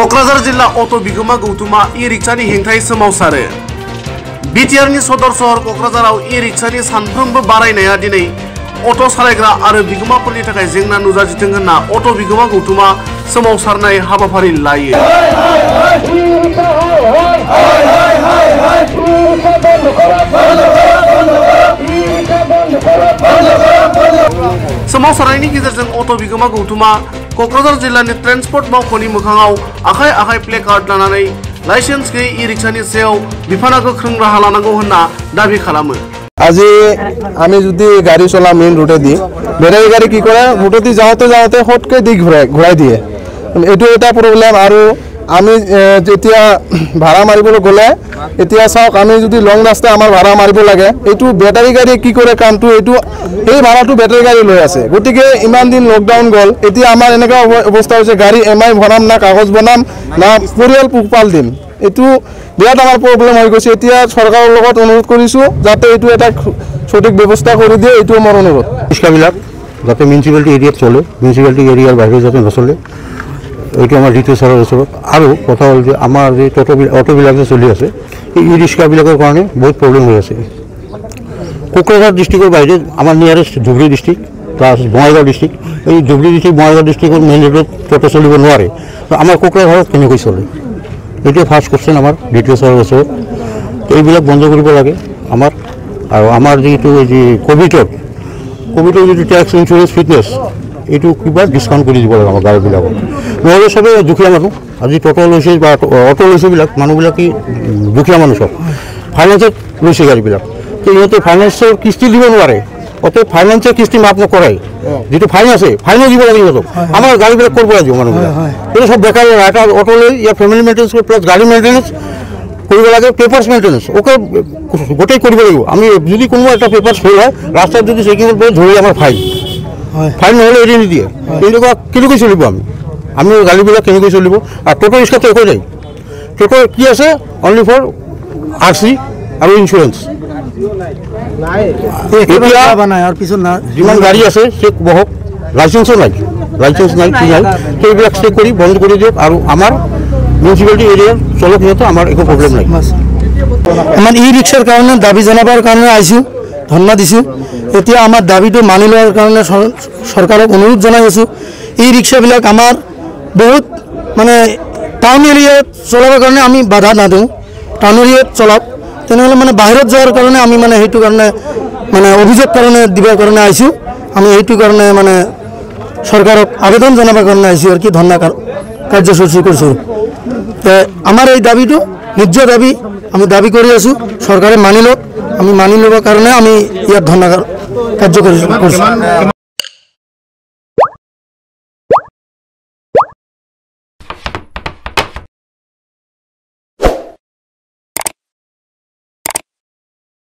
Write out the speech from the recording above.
क'क्राझार जिल्ला अट' बिगोमा गौतुमा ई-रिक्सानि हेंथायै सोमावसारो। बिटिआरनि सदर सहर क'क्राझाराव ई-रिक्सानि सानफ्रोमबो बारायनाया दिनै अट' सालायग्रा आरो बिगोमाफोरनि थाखाय जेंना नुजाथिथों होनना अट' बिगोमा गौतुमा सोमावसारनाय हाबाफारि लायो। सोमावसारनायनि गेजेरजों अट' बिगोमा गौतुमा क'क्राझार जिल्लानि ट्रेन्सपर्ट मावख'नि मोखाङाव आखाइ आखाइ प्लेकार्ड लानानै लाइसेन्स गैयै ई-रिक्सानि सायाव बिफाना गोख्रों राहा लानांगौ होनना दाबि खालामो। আজি আমি যদি গাড়ি চলা মেইন রুটে দি বেটারি গাড়ি কি করে রুটে যাওঁতে যাওঁতে হটকে দি ঘূৰাই দিয়ে, এইটো এটা প্ৰব্লেম। আৰু আমি যেতিয়া ভাড়া মাৰিবলৈ গ'লে এতিয়া চাওক, আমি যদি লং ৰাস্তা আমাৰ ভাড়া মাৰিব লাগে, এইটো বেটাৰি গাড়ী কি কৰে কামটো, এইটো এই ভাড়াটো বেটারি গাড়ী লৈ আছে। গতিকে ইমান দিন লকডাউন গ'ল, এতিয়া আমাৰ এনেকুৱা অৱস্থা হৈছে গাড়ী এমআই ভৰাম না কাগজ বনাম না পৰিয়াল পোহপাল দিম, এইটো বিৰাট আমাৰ প্ৰব্লেম হৈ গৈছে। এতিয়া চৰকাৰৰ লগত অনুৰোধ কৰিছোঁ যাতে এইটো এটা সঠিক ব্যৱস্থা কৰি দিয়ে, এইটো আমাৰ অনুৰোধ। ৰিক্সাবিলাক যাতে মিউনিচিপালিটি এৰিয়াত চলে, মিউনিচিপালিটি এৰিয়াৰ বাহিৰে যাতে নচলে, এইটো আমাৰ ডিটিঅ ছাৰৰ ওচৰত। আৰু কথা হ'ল যে আমাৰ যে অটোবিলাক যে চলি আছে, এই ই ৰিক্সাবিলাকৰ কাৰণে বহুত প্ৰব্লেম হৈ আছে। কোকৰাঝাৰ ডিষ্ট্ৰিক্টৰ বাহিৰে আমাৰ nearest Dhubri district plus Bongaigaon district, এই ধুবুৰী ডিষ্ট্ৰিক্ট বঙাইগাঁও ডিষ্ট্ৰিক্টৰ মেইন ৰোডত অটো চলিব নোৱাৰে, আমাৰ কোকৰাঝাৰত কেনেকৈ চলে? এইটোৱে ফাৰ্ষ্ট কুৱেশ্যন আমাৰ ডিটিঅ ছাৰৰ ওচৰত। এইবিলাক বন্ধ কৰিব লাগে আমাৰ। আৰু আমাৰ যিটো যি ক'ভিডৰ যিটো টেক্স ইঞ্চুৰেঞ্চ ফিটনেছ, এইটো কিবা ডিছকাউণ্ট কৰি দিব লাগে আমাৰ গাড়ীবিলাকক, নহ'লে চবেই দুখীয়া মানুহ। আজি ট'টো লৈছে বা অটো লৈছেবিলাক মানুহবিলাক কি দুখীয়া মানুহ, চব ফাইনেন্সত লৈছে গাড়ীবিলাক, তো ইহঁতে ফাইনেন্সৰ কিস্তি দিব নোৱাৰে, অটো ফাইনেন্সৰ কিস্তি মাফ নকৰাই, যিটো ফাইন আছে ফাইনো দিব লাগে ইহঁতক। আমাৰ গাড়ীবিলাক ক'ৰ পৰা দিব মানুহবিলাক? এইটো চব বেকাৰ। এটা অটো লৈ ইয়াৰ ফেমিলি মেইনটেনেন্স প্লাছ গাড়ী মেইনটেনেন্স কৰিব লাগে, পেপাৰ্ছ মেইনটেনেন্স ওকে গোটেই কৰিব লাগিব। আমি যদি কোনোবা এটা পেপাৰ্ছ ফেইল হয়, ৰাস্তাত যদি চেকিঙৰ পৰা ধৰি আমাৰ ফাইন নহ'লে এৰি নিদিয়ে, তেনেকুৱা কেনেকৈ চলিব? আমি গাড়ীবিলাক কেনেকৈ চলিব? আৰু টোটো ৰিক্সাটো একো নাই, টোটো কি আছে অনলি ফৰ RC আৰু ইঞ্চুৰেঞ্চ। যিমান গাড়ী আছে চেক বহক, লাইচেঞ্চো নাই, কি নাই, সেইবিলাক চেক কৰি বন্ধ কৰি দিয়ক। আৰু আমাৰ মিউনিচিপালিটি এৰিয়াৰ চলক সিহঁতে আমাৰ একো প্ৰব্লেম নাই। আমাৰ ই ৰিক্সাৰ কাৰণে দাবী জনাবৰ কাৰণে আহিছোঁ, ধন্যবাদ দিছোঁ। এতিয়া আমাৰ দাবীটো মানি লোৱাৰ কাৰণে চৰকাৰক অনুৰোধ জনাই আছোঁ। ই ৰিক্সাবিলাক আমাৰ বহুত মানে টাউন এৰিয়াত চলাবৰ কাৰণে আমি বাধা নাদিওঁ, টাউন এৰিয়াত চলাওক, তেনেহ'লে মানে বাহিৰত যোৱাৰ কাৰণে আমি মানে সেইটো কাৰণে মানে অভিযোগ কাৰণে দিবৰ কাৰণে আহিছোঁ। আমি সেইটো কাৰণে মানে চৰকাৰক আবেদন জনাবৰ কাৰণে আহিছোঁ আৰু কি ধৰ্ণা কাৰ্যসূচী কৰিছোঁ। আমাৰ এই দাবীটো ন্যায্য দাবী, আমি দাবী কৰি আছোঁ, চৰকাৰে মানি লওক। আমি মানি ল'বৰ কাৰণে আমি ইয়াত ধৰ্ণা কাৰ্যকৰী কৰিছোঁ।